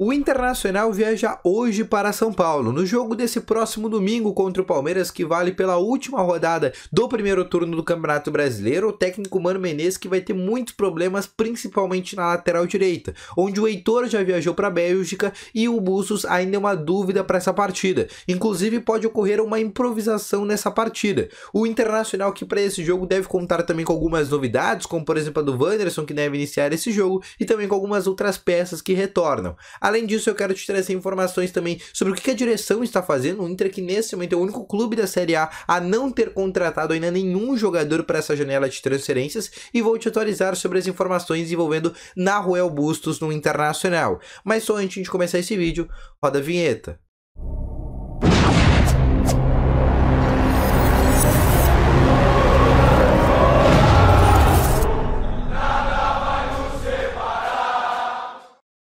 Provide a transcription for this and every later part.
O Internacional viaja hoje para São Paulo, no jogo desse próximo domingo contra o Palmeiras, que vale pela última rodada do primeiro turno do Campeonato Brasileiro. O técnico Mano Menezes que vai ter muitos problemas, principalmente na lateral direita, onde o Heitor já viajou para a Bélgica e o Bustos ainda é uma dúvida para essa partida. Inclusive pode ocorrer uma improvisação nessa partida. O Internacional que para esse jogo deve contar também com algumas novidades, como por exemplo a do Wanderson, que deve iniciar esse jogo, e também com algumas outras peças que retornam. Além disso, eu quero te trazer informações também sobre o que a direção está fazendo. O Inter, que nesse momento é o único clube da Série A não ter contratado ainda nenhum jogador para essa janela de transferências, e vou te atualizar sobre as informações envolvendo Nahuel Bustos no Internacional. Mas só antes de começar esse vídeo, roda a vinheta.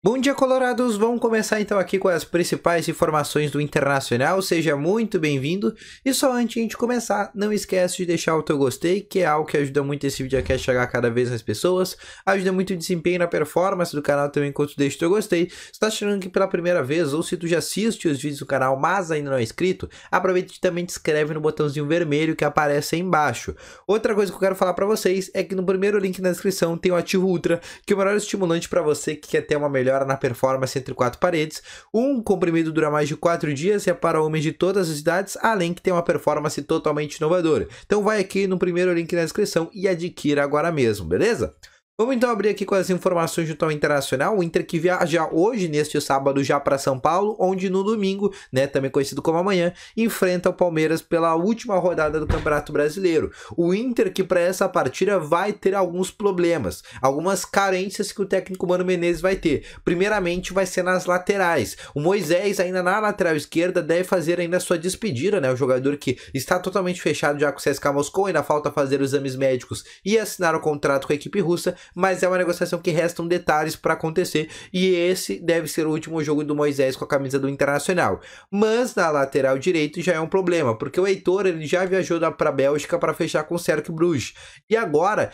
Bom dia, colorados! Vamos começar então aqui com as principais informações do Internacional. Seja muito bem-vindo. E só antes de a gente começar, não esquece de deixar o teu gostei, que é algo que ajuda muito esse vídeo aqui a chegar cada vez mais pessoas, ajuda muito o desempenho na performance do canal também enquanto tu deixa o teu gostei. Se tá chegando aqui pela primeira vez, ou se tu já assiste os vídeos do canal, mas ainda não é inscrito, aproveita e também te inscreve no botãozinho vermelho que aparece aí embaixo. Outra coisa que eu quero falar para vocês é que no primeiro link na descrição tem o Ativo Ultra, que é o melhor estimulante para você que quer ter uma melhor na performance entre quatro paredes. Um comprimido dura mais de 4 dias e é para homens de todas as idades, além que tem uma performance totalmente inovadora. Então vai aqui no primeiro link na descrição e adquira agora mesmo, beleza? Vamos então abrir aqui com as informações do Internacional. O Inter que viaja hoje, neste sábado, já para São Paulo, onde no domingo, também conhecido como amanhã, enfrenta o Palmeiras pela última rodada do Campeonato Brasileiro. O Inter que para essa partida vai ter alguns problemas, algumas carências que o técnico Mano Menezes vai ter. Primeiramente vai ser nas laterais. O Moisés ainda na lateral esquerda deve fazer ainda a sua despedida, o jogador que está totalmente fechado já com o CSKA Moscou, ainda falta fazer os exames médicos e assinar o contrato com a equipe russa, mas é uma negociação que restam detalhes para acontecer, e esse deve ser o último jogo do Moisés com a camisa do Internacional. Mas na lateral direito já é um problema, porque o Heitor ele já viajou para a Bélgica para fechar com o Cercle Bruges, e agora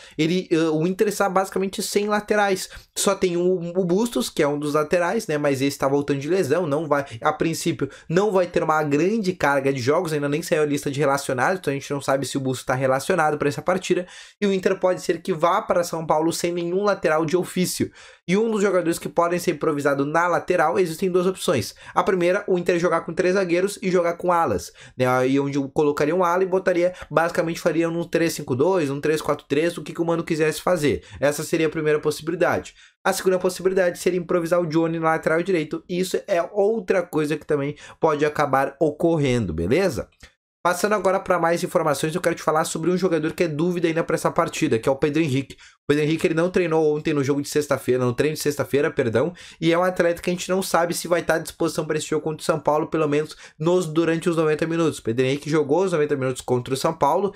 o Inter está basicamente sem laterais. Só tem o Bustos, que é um dos laterais, mas esse está voltando de lesão, não vai, a princípio não vai ter uma grande carga de jogos, ainda nem saiu a lista de relacionados, então a gente não sabe se o Bustos está relacionado para essa partida, e o Inter pode ser que vá para São Paulo sem nenhum lateral de ofício. E um dos jogadores que podem ser improvisados na lateral, existem duas opções. A primeira, o Inter jogar com 3 zagueiros e jogar com alas, aí onde eu colocaria um ala e botaria, basicamente faria um 3-5-2, um 3-4-3, o que o Mano quisesse fazer. Essa seria a primeira possibilidade. A segunda possibilidade seria improvisar o Johnny na lateral direito, e isso é outra coisa que também pode acabar ocorrendo, beleza? Passando agora para mais informações, eu quero te falar sobre um jogador que é dúvida ainda para essa partida, que é o Pedro Henrique. O Pedro Henrique ele não treinou ontem no jogo de sexta-feira, no treino de sexta-feira, perdão, e é um atleta que a gente não sabe se vai estar à disposição para esse jogo contra o São Paulo, pelo menos durante os 90 minutos. O Pedro Henrique jogou os 90 minutos contra o São Paulo,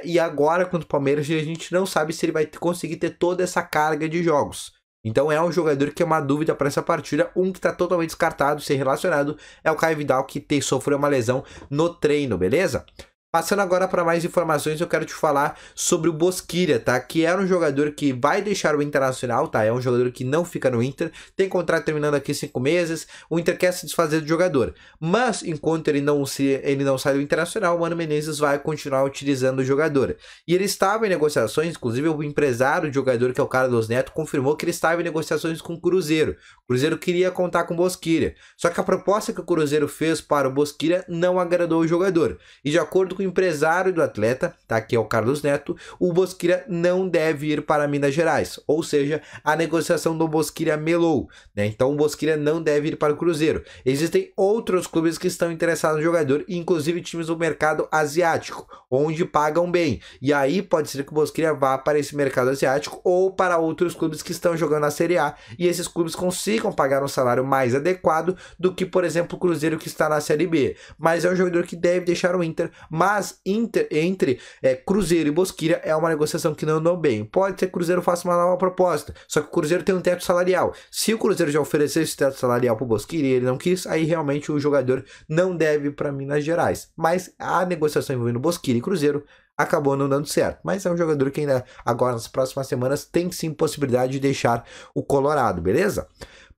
e agora contra o Palmeiras a gente não sabe se ele vai conseguir ter toda essa carga de jogos. Então é um jogador que é uma dúvida para essa partida. Um que está totalmente descartado, ser relacionado, é o Caio Vidal, que sofreu uma lesão no treino, beleza? Passando agora para mais informações, eu quero te falar sobre o Bosquilha, tá? Que era um jogador que vai deixar o Internacional, tá? É um jogador que não fica no Inter, tem contrato terminando aqui 5 meses, o Inter quer se desfazer do jogador. Mas, enquanto ele não sai do Internacional, o Mano Menezes vai continuar utilizando o jogador. E ele estava em negociações, inclusive o empresário do jogador, que é o Carlos Neto, confirmou que ele estava em negociações com o Cruzeiro. O Cruzeiro queria contar com o Bosquilha. Só que a proposta que o Cruzeiro fez para o Bosquilha não agradou o jogador. E de acordo com o empresário do atleta, tá, que é o Carlos Neto, o Bosquilha não deve ir para Minas Gerais, ou seja, a negociação do Bosquilha melou, então o Bosquilha não deve ir para o Cruzeiro. Existem outros clubes que estão interessados no jogador, inclusive times do mercado asiático, onde pagam bem, e aí pode ser que o Bosquilha vá para esse mercado asiático ou para outros clubes que estão jogando na Série A, e esses clubes consigam pagar um salário mais adequado do que, por exemplo, o Cruzeiro, que está na Série B. Mas é um jogador que deve deixar o Inter, mas entre Cruzeiro e Bosquilha é uma negociação que não andou bem. Pode ser que o Cruzeiro faça uma nova proposta, só que o Cruzeiro tem um teto salarial. Se o Cruzeiro já ofereceu esse teto salarial para o Bosquilha e ele não quis, aí realmente o jogador não deve ir para Minas Gerais. Mas a negociação envolvendo Bosquilha e Cruzeiro acabou não dando certo. Mas é um jogador que ainda agora nas próximas semanas tem sim possibilidade de deixar o Colorado, beleza?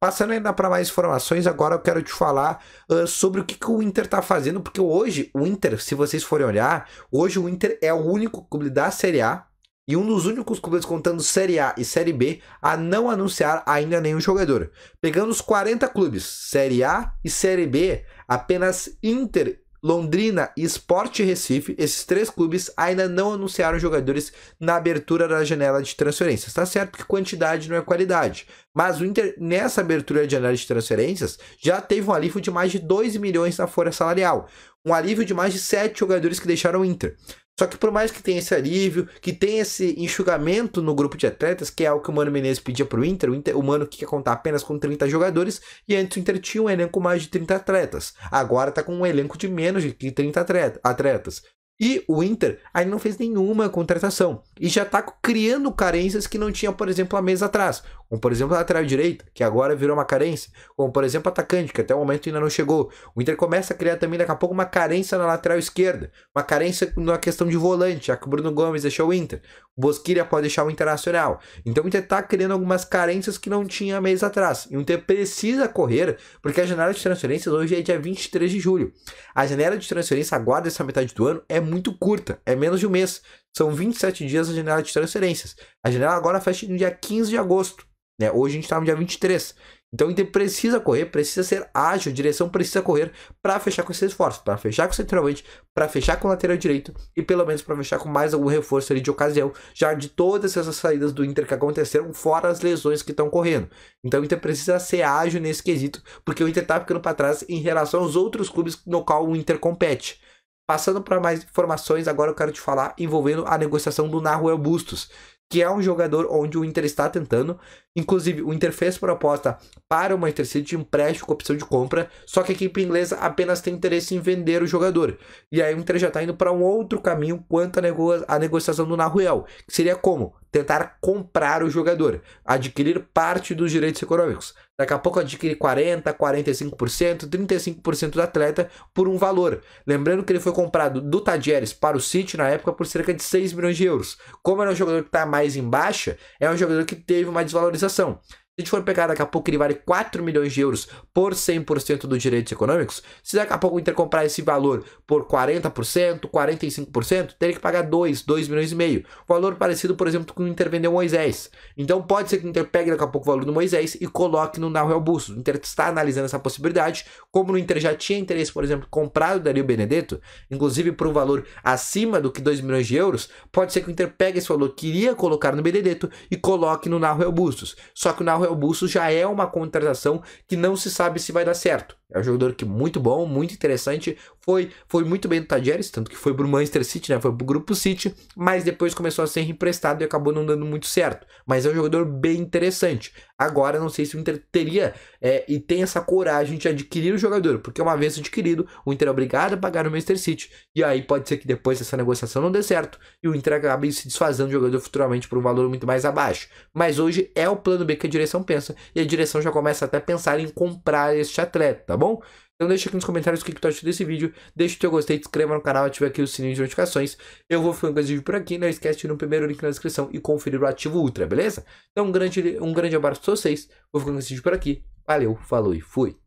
Passando ainda para mais informações, agora eu quero te falar sobre o que o Inter tá fazendo, porque hoje o Inter, se vocês forem olhar, hoje o Inter é o único clube da Série A e um dos únicos clubes contando Série A e Série B a não anunciar ainda nenhum jogador. Pegando os 40 clubes, Série A e Série B, apenas Inter, Londrina e Sport Recife, esses 3 clubes ainda não anunciaram jogadores na abertura da janela de transferências. Tá certo que quantidade não é qualidade, mas o Inter, nessa abertura de janela de transferências, já teve um alívio de mais de 2 milhões na folha salarial. Um alívio de mais de 7 jogadores que deixaram o Inter. Só que por mais que tenha esse alívio, que tenha esse enxugamento no grupo de atletas, que é o que o Mano Menezes pedia pro Inter, o Mano que quer contar apenas com 30 jogadores, e antes o Inter tinha um elenco com mais de 30 atletas. Agora tá com um elenco de menos de 30 atletas. E o Inter ainda não fez nenhuma contratação. E já tá criando carências que não tinha, por exemplo, há meses atrás. Como, por exemplo, a lateral direita, que agora virou uma carência. Como, por exemplo, o atacante, que até o momento ainda não chegou. O Inter começa a criar também, daqui a pouco, uma carência na lateral esquerda. Uma carência na questão de volante, já que o Bruno Gomes deixou o Inter. O Bosquilha pode deixar o Internacional. Então o Inter tá criando algumas carências que não tinha há meses atrás. E o Inter precisa correr, porque a janela de transferências hoje é dia 23 de julho. A janela de transferência agora, dessa metade do ano, é muito curta. É menos de um mês. São 27 dias a janela de transferências. A janela agora fecha no dia 15 de agosto. Né? Hoje a gente está no dia 23. Então o Inter precisa correr, precisa ser ágil, a direção precisa correr para fechar com esse esforço, para fechar com o centroavante, para fechar com o lateral direito e pelo menos para fechar com mais algum reforço ali de ocasião, já de todas essas saídas do Inter que aconteceram, fora as lesões que estão correndo. Então o Inter precisa ser ágil nesse quesito, porque o Inter está ficando para trás em relação aos outros clubes no qual o Inter compete. Passando para mais informações, agora eu quero te falar envolvendo a negociação do Nahuel Bustos, que é um jogador onde o Inter está tentando. Inclusive, o Inter fez proposta para o Manchester City de empréstimo com opção de compra, só que a equipe inglesa apenas tem interesse em vender o jogador. E aí o Inter já está indo para um outro caminho quanto à negociação do Nahuel, que seria como? Tentar comprar o jogador, adquirir parte dos direitos econômicos. Daqui a pouco adquirir 40%, 45%, 35% do atleta por um valor. Lembrando que ele foi comprado do Tadieres para o City na época por cerca de 6 milhões de euros. Como era um jogador que está mais em baixa, é um jogador que teve uma desvalorização. Se a gente for pegar daqui a pouco, ele vale 4 milhões de euros por 100% dos direitos econômicos. Se daqui a pouco o Inter comprar esse valor por 40%, 45%, teria que pagar 2 milhões e meio. Valor parecido, por exemplo, com o Inter vendeu o Moisés. Então pode ser que o Inter pegue daqui a pouco o valor do Moisés e coloque no Nahuel Bustos. O Inter está analisando essa possibilidade. Como o Inter já tinha interesse, por exemplo, comprado o Dario Benedetto, inclusive por um valor acima do que 2 milhões de euros, pode ser que o Inter pegue esse valor que iria colocar no Benedetto e coloque no Nahuel Bustos. Só que o Nahuel Bustos já é uma contratação que não se sabe se vai dar certo. É um jogador que muito bom, muito interessante, foi muito bem do Tadieres, tanto que foi pro Manchester City, né? Foi pro Grupo City, mas depois começou a ser emprestado e acabou não dando muito certo. Mas é um jogador bem interessante. Agora, não sei se o Inter teria e tem essa coragem de adquirir o jogador, porque uma vez adquirido, o Inter é obrigado a pagar no Manchester City. E aí pode ser que depois dessa negociação não dê certo e o Inter acabe se desfazendo do jogador futuramente por um valor muito mais abaixo. Mas hoje é o plano B que a direção pensa, e a direção já começa até a pensar em comprar este atleta, tá bom? Então deixa aqui nos comentários o que tu achou desse vídeo, deixa o teu gostei, te inscreva no canal, ativa aqui o sininho de notificações. Eu vou ficando com esse vídeo por aqui, não esquece de ir no primeiro link na descrição e conferir o Ativo Ultra, beleza? Então um grande abraço pra vocês, vou ficando com esse vídeo por aqui, valeu, falou e fui!